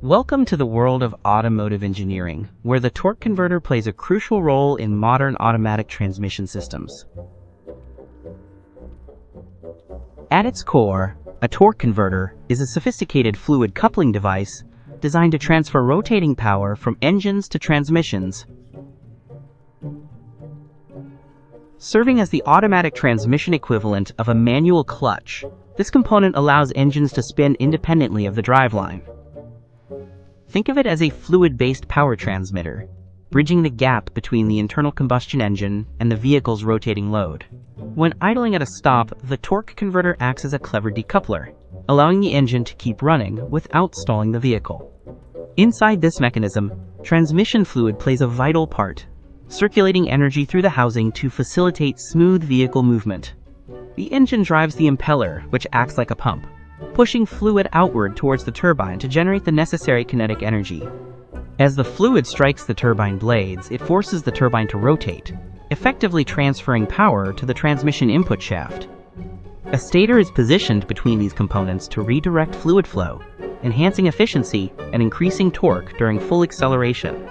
Welcome to the world of automotive engineering, where the torque converter plays a crucial role in modern automatic transmission systems. At its core, a torque converter is a sophisticated fluid coupling device designed to transfer rotating power from engines to transmissions. Serving as the automatic transmission equivalent of a manual clutch, this component allows engines to spin independently of the driveline. Think of it as a fluid-based power transmitter, bridging the gap between the internal combustion engine and the vehicle's rotating load. When idling at a stop, the torque converter acts as a clever decoupler, allowing the engine to keep running without stalling the vehicle. Inside this mechanism, transmission fluid plays a vital part, circulating energy through the housing to facilitate smooth vehicle movement. The engine drives the impeller, which acts like a pump, pushing fluid outward towards the turbine to generate the necessary kinetic energy. As the fluid strikes the turbine blades, it forces the turbine to rotate, effectively transferring power to the transmission input shaft. A stator is positioned between these components to redirect fluid flow, enhancing efficiency and increasing torque during full acceleration.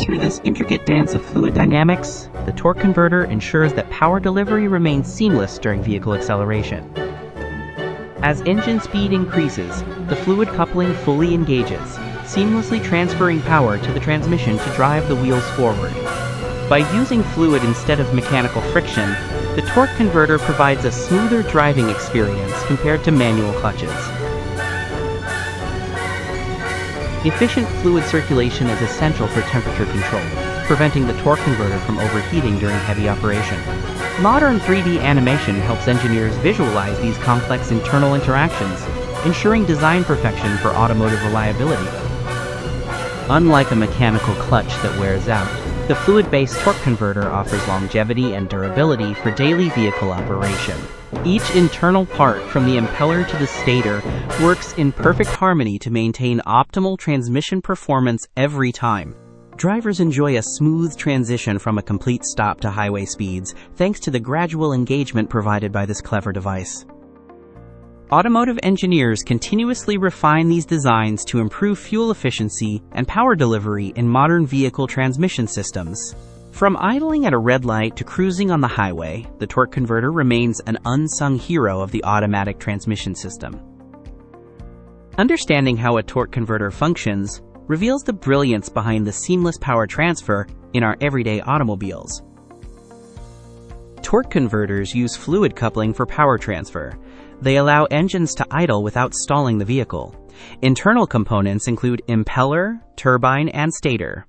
Through this intricate dance of fluid dynamics, the torque converter ensures that power delivery remains seamless during vehicle acceleration. As engine speed increases, the fluid coupling fully engages, seamlessly transferring power to the transmission to drive the wheels forward. By using fluid instead of mechanical friction, the torque converter provides a smoother driving experience compared to manual clutches. Efficient fluid circulation is essential for temperature control, preventing the torque converter from overheating during heavy operation. Modern 3D animation helps engineers visualize these complex internal interactions, ensuring design perfection for automotive reliability. Unlike a mechanical clutch that wears out, the fluid-based torque converter offers longevity and durability for daily vehicle operation. Each internal part, from the impeller to the stator, works in perfect harmony to maintain optimal transmission performance every time. Drivers enjoy a smooth transition from a complete stop to highway speeds, thanks to the gradual engagement provided by this clever device. Automotive engineers continuously refine these designs to improve fuel efficiency and power delivery in modern vehicle transmission systems. From idling at a red light to cruising on the highway, the torque converter remains an unsung hero of the automatic transmission system. Understanding how a torque converter functions reveals the brilliance behind the seamless power transfer in our everyday automobiles. Torque converters use fluid coupling for power transfer. They allow engines to idle without stalling the vehicle. Internal components include impeller, turbine, and stator.